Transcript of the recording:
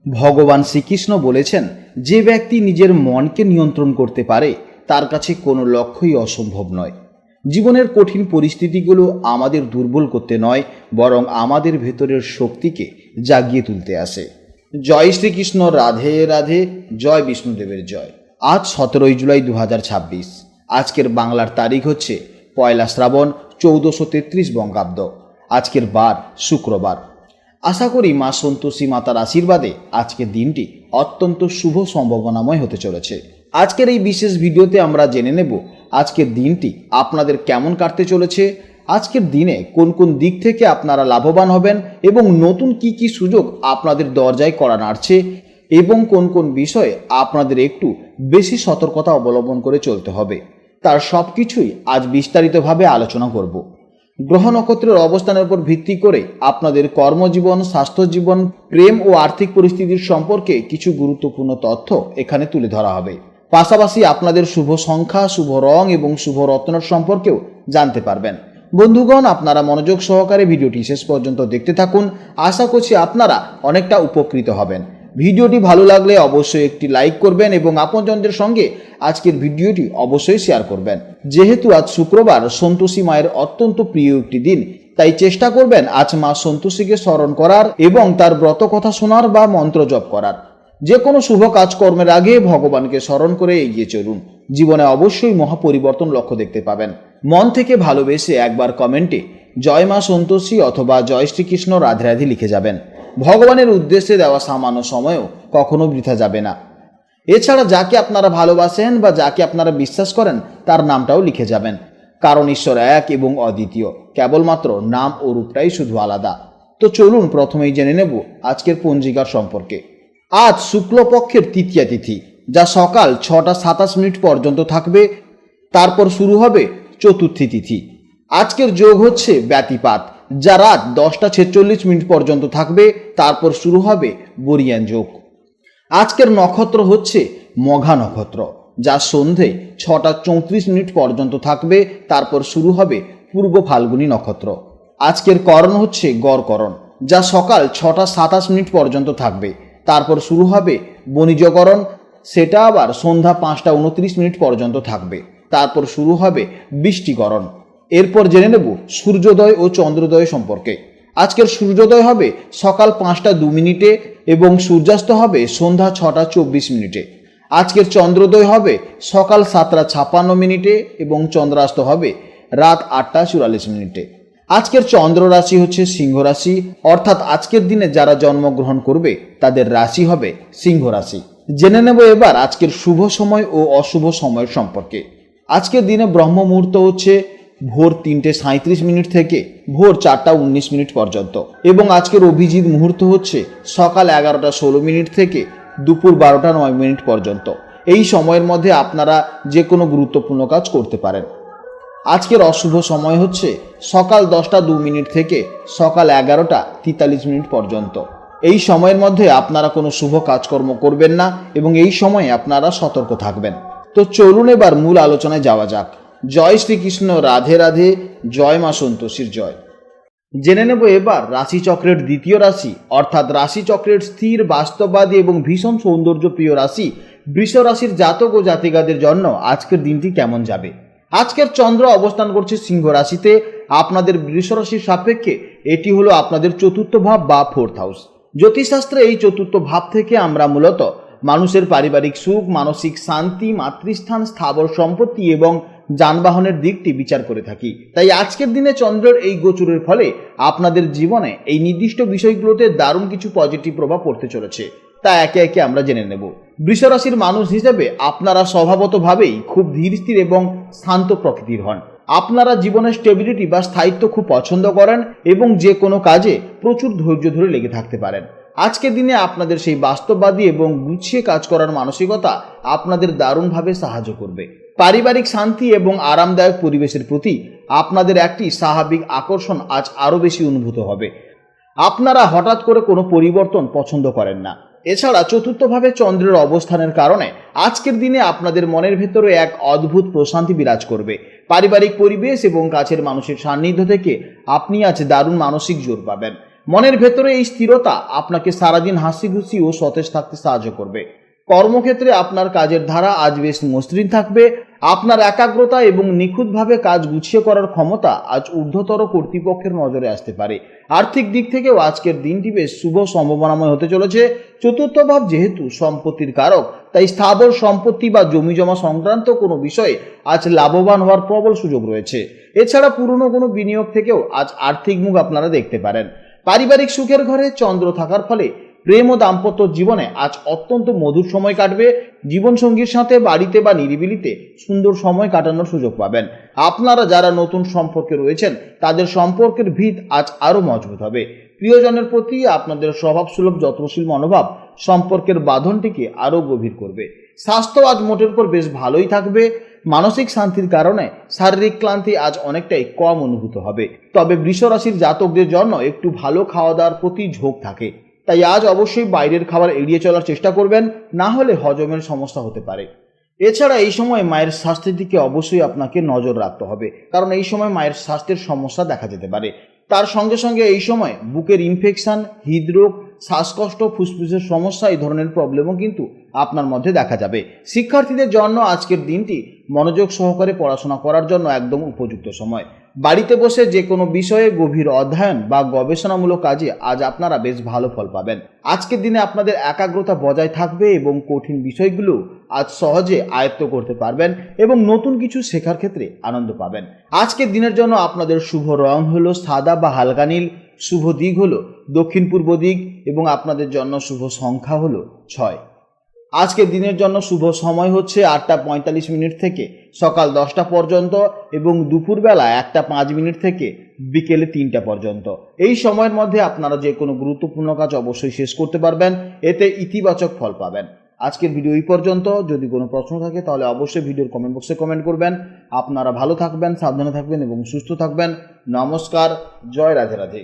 ভগবান শ্রীকৃষ্ণ বলেছেন, যে ব্যক্তি নিজের মনকে নিয়ন্ত্রণ করতে পারে তার কাছে কোনো লক্ষ্যই অসম্ভব নয়। জীবনের কঠিন পরিস্থিতিগুলো আমাদের দুর্বল করতে নয়, বরং আমাদের ভেতরের শক্তিকে জাগিয়ে তুলতে আসে। জয় শ্রীকৃষ্ণ, রাধে রাধে, জয় বিষ্ণুদেবের জয়। আজ 17 জুলাই 2026। আজকের বাংলার তারিখ হচ্ছে 1 শ্রাবণ 1433 বঙ্গাব্দ। আজকের বার শুক্রবার। আশা করি মা সন্তোষী মাতার আশীর্বাদে আজকের দিনটি অত্যন্ত শুভ সম্ভাবনাময় হতে চলেছে। আজকের এই বিশেষ ভিডিওতে আমরা জেনে নেব আজকের দিনটি আপনাদের কেমন কাটতে চলেছে, আজকের দিনে কোন কোন দিক থেকে আপনারা লাভবান হবেন এবং নতুন কি কি সুযোগ আপনাদের দরজায় কড়া নাড়ছে এবং কোন কোন বিষয়ে আপনাদের একটু বেশি সতর্কতা অবলম্বন করে চলতে হবে, তার সব কিছুই আজ বিস্তারিতভাবে আলোচনা করব। গ্রহ নক্ষত্রের অবস্থানের উপর ভিত্তি করে আপনাদের কর্মজীবন, স্বাস্থ্য জীবন, প্রেম ও আর্থিক পরিস্থিতির সম্পর্কে কিছু গুরুত্বপূর্ণ তথ্য এখানে তুলে ধরা হবে। পাশাপাশি আপনাদের শুভ সংখ্যা, শুভ রং এবং শুভ রত্নের সম্পর্কেও জানতে পারবেন। বন্ধুগণ, আপনারা মনোযোগ সহকারে ভিডিওটি শেষ পর্যন্ত দেখতে থাকুন। আশা করছি আপনারা অনেকটা উপকৃত হবেন। ভিডিওটি ভালো লাগলে অবশ্যই একটি লাইক করবেন এবং আপনজনদের সঙ্গে আজকের ভিডিওটি অবশ্যই শেয়ার করবেন। যেহেতু আজ শুক্রবার, সন্তোষী মায়ের অত্যন্ত প্রিয় একটি দিন, তাই চেষ্টা করবেন আজ মা সন্তোষীকে স্মরণ করার এবং তার ব্রত কথা শোনার বা মন্ত্র জপ করার। যে কোনো শুভ কাজকর্মের আগে ভগবানকে স্মরণ করে এগিয়ে চলুন। জীবনে অবশ্যই মহাপরিবর্তন লক্ষ্য দেখতে পাবেন। মন থেকে ভালোবেসে একবার কমেন্টে জয় মা সন্তোষী অথবা জয় শ্রীকৃষ্ণ, রাধে রাধে লিখে যাবেন। ভগবানের উদ্দেশ্যে দেওয়া সামান্য সময়ও কখনো বৃথা যাবে না। এছাড়া যাকে আপনারা ভালোবাসেন বা যাকে আপনারা বিশ্বাস করেন তার নামটাও লিখে যাবেন, কারণ ঈশ্বর এক এবং অদ্বিতীয়, কেবলমাত্র নাম ও রূপটাই শুধু আলাদা। তো চলুন প্রথমেই জেনে নেব আজকের পঞ্জিকার সম্পর্কে। আজ শুক্লপক্ষের তৃতীয়া তিথি, যা সকাল 6:27 পর্যন্ত থাকবে। তারপর শুরু হবে চতুর্থী তিথি। আজকের যোগ হচ্ছে ব্যতিপাত, যা রাত 10:46 পর্যন্ত থাকবে। তারপর শুরু হবে বরিয়ান যোগ। আজকের নক্ষত্র হচ্ছে মঘা নক্ষত্র, যা সন্ধে 6:34 পর্যন্ত থাকবে। তারপর শুরু হবে পূর্ব ফাল্গুনী নক্ষত্র। আজকের করণ হচ্ছে গড়করণ, যা সকাল 6:27 পর্যন্ত থাকবে। তারপর শুরু হবে বণিজকরণ, সেটা আবার সন্ধ্যা 5:29 পর্যন্ত থাকবে। তারপর শুরু হবে বৃষ্টিকরণ। এরপর জেনে নেব সূর্যোদয় ও চন্দ্রোদয় সম্পর্কে। আজকের সূর্যোদয় হবে সকাল 5:02 এবং সূর্যাস্ত হবে সন্ধ্যা 6:24। আজকের চন্দ্রোদয় হবে সকাল 7:56 এবং চন্দ্রাস্ত হবে রাত 8:44। আজকের চন্দ্র রাশি হচ্ছে সিংহ রাশি, অর্থাৎ আজকের দিনে যারা জন্মগ্রহণ করবে তাদের রাশি হবে সিংহ রাশি। জেনে নেব এবার আজকের শুভ সময় ও অশুভ সময়ের সম্পর্কে। আজকের দিনে ব্রহ্ম মুহূর্ত হচ্ছে ভোর 3:37 থেকে ভোর 4:19 পর্যন্ত এবং আজকের অভিজিৎ মুহূর্ত হচ্ছে সকাল 11:16 থেকে দুপুর 12:09 পর্যন্ত। এই সময়ের মধ্যে আপনারা যে কোনো গুরুত্বপূর্ণ কাজ করতে পারেন। আজকের অশুভ সময় হচ্ছে সকাল 10:02 থেকে সকাল 11:43 পর্যন্ত। এই সময়ের মধ্যে আপনারা কোনো শুভ কাজকর্ম করবেন না এবং এই সময়ে আপনারা সতর্ক থাকবেন। তো চলুন এবার মূল আলোচনায় যাওয়া যাক। জয় শ্রীকৃষ্ণ, রাধে রাধে, জয় মা সন্তোষীর জয়। জেনে নেব এবার রাশিচক্রের দ্বিতীয় রাশি, অর্থাৎ রাশিচক্রের স্থির, বাস্তববাদী এবং ভীষণ সৌন্দর্যপ্রিয় রাশি বৃষ রাশির জাতক ও জাতিকাদের জন্য আজকের দিনটি কেমন যাবে। আজকের চন্দ্র অবস্থান করছে সিংহ রাশিতে। আপনাদের বৃষ রাশির সাপেক্ষে এটি হলো আপনাদের চতুর্থ ভাব বা 4th হাউস। জ্যোতিষশাস্ত্রে এই চতুর্থ ভাব থেকে আমরা মূলত মানুষের পারিবারিক সুখ, মানসিক শান্তি, মাতৃস্থান, স্থাবর সম্পত্তি এবং যানবাহনের দিকটি বিচার করে থাকি। তাই আজকের দিনে চন্দ্রের এই গোচরের ফলে আপনাদের জীবনে এই নির্দিষ্ট বিষয়গুলোতে দারুণ কিছু পজিটিভ প্রভাব পড়তে চলেছে, তা একে একে আমরা জেনে নেব। বৃষ রাশির মানুষ হিসেবে আপনারা স্বভাবতভাবেই খুব ধীর স্থির এবং শান্ত প্রকৃতির হন। আপনারা জীবনের স্টেবিলিটি বা স্থায়িত্ব খুব পছন্দ করেন এবং যে কোনো কাজে প্রচুর ধৈর্য ধরে লেগে থাকতে পারেন। আজকের দিনে আপনাদের সেই বাস্তববাদী এবং গুছিয়ে কাজ করার মানসিকতা আপনাদের দারুণভাবে সাহায্য করবে। পারিবারিক শান্তি এবং আরামদায়ক পরিবেশের প্রতি আপনাদের একটি স্বাভাবিক আকর্ষণ আজ আরও বেশি অনুভূত হবে। আপনারা হঠাৎ করে কোনো পরিবর্তন পছন্দ করেন না। এছাড়া চতুর্থভাবে চন্দ্রের অবস্থানের কারণে আজকের দিনে আপনাদের মনের ভেতরে এক অদ্ভুত প্রশান্তি বিরাজ করবে। পারিবারিক পরিবেশ এবং কাছের মানুষের সান্নিধ্য থেকে আপনি আজ দারুণ মানসিক জোর পাবেন। মনের ভেতরে এই স্থিরতা আপনাকে সারাদিন হাসি খুশি ও সতেজ থাকতে সাহায্য করবে। কর্মক্ষেত্রে আপনার কাজের ধারা আজ বেশ মসৃণ থাকবে। আপনার একাগ্রতা এবং নিখুঁতভাবে কাজ গুছিয়ে করার ক্ষমতা আজ ঊর্ধ্বতর কর্তৃপক্ষের নজরে আসতে পারে। আর্থিক দিক থেকেও আজকের দিনটি বেশ শুভ সম্ভাবনাময় হতে চলেছে। চতুর্থ ভাব যেহেতু সম্পত্তির কারক, তাই স্থাবর সম্পত্তি বা জমি জমা সংক্রান্ত কোনো বিষয়ে আজ লাভবান হওয়ার প্রবল সুযোগ রয়েছে। এছাড়া পুরনো কোনো বিনিয়োগ থেকেও আজ আর্থিক মুখ আপনারা দেখতে পারেন। পারিবারিক সুখের ঘরে চন্দ্র থাকার ফলে প্রেম ও দাম্পত্য জীবনে আজ অত্যন্ত মধুর সময় কাটবে। জীবনসঙ্গীর সাথে বাড়িতে বা নিরিবিলিতে সুন্দর সময় কাটানোর সুযোগ পাবেন। আপনারা যারা নতুন সম্পর্কে রয়েছেন তাদের সম্পর্কের ভিত আজ আরও মজবুত হবে। প্রিয়জনের প্রতি আপনাদের স্বভাবসুলভ যত্নশীল মনোভাব সম্পর্কের বাঁধনটিকে আরও গভীর করবে। স্বাস্থ্য আজ মোটের উপর বেশ ভালোই থাকবে। মানসিক শান্তির কারণে শারীরিক ক্লান্তি আজ অনেকটাই কম অনুভূত হবে। তবে বৃষ রাশির জাতকদের জন্য একটু ভালো খাওয়া দাওয়ার প্রতি ঝোঁক থাকে, তাই আজ অবশ্যই বাইরের খাবার এড়িয়ে চলার চেষ্টা করবেন, না হলে হজমের সমস্যা হতে পারে। এছাড়া এই সময় মায়ের স্বাস্থ্যের দিকে অবশ্যই আপনাকে নজর রাখতে হবে, কারণ এই সময় মায়ের স্বাস্থ্যের সমস্যা দেখা যেতে পারে। তার সঙ্গে সঙ্গে এই সময় বুকের ইনফেকশন, হৃদরোগ, শ্বাসকষ্ট, ফুসফুসের সমস্যা এই ধরনের প্রবলেমও কিন্তু আপনার মধ্যে দেখা যাবে। শিক্ষার্থীদের জন্য আজকের দিনটি মনোযোগ সহকারে পড়াশোনা করার জন্য একদম উপযুক্ত সময়। বাড়িতে বসে যে কোনো বিষয়ে গভীর অধ্যয়ন বা গবেষণামূলক কাজে আজ আপনারা বেশ ভালো ফল পাবেন। আজকের দিনে আপনাদের একাগ্রতা বজায় থাকবে এবং কঠিন বিষয়গুলো আজ সহজে আয়ত্ত করতে পারবেন এবং নতুন কিছু শেখার ক্ষেত্রে আনন্দ পাবেন। আজকের দিনের জন্য আপনাদের শুভ রং হলো সাদা বা হালকা নীল, শুভ দিক হলো দক্ষিণ পূর্ব দিক এবং আপনাদের জন্য শুভ সংখ্যা হলো 6। আজকের দিনের জন্য শুভ সময় হচ্ছে 8:45 থেকে সকাল 10টা পর্যন্ত এবং দুপুরবেলা 1:05 থেকে বিকেলে 3টা পর্যন্ত। এই সময়ের মধ্যে আপনারা যে কোনো গুরুত্বপূর্ণ কাজ অবশ্যই শেষ করতে পারবেন, এতে ইতিবাচক ফল পাবেন। আজকের ভিডিও এই পর্যন্ত। যদি কোনো প্রশ্ন থাকে তাহলে অবশ্যই ভিডিওর কমেন্ট বক্সে কমেন্ট করবেন। আপনারা ভালো থাকবেন, সাবধানে থাকবেন এবং সুস্থ থাকবেন। নমস্কার, জয় রাধে রাধে।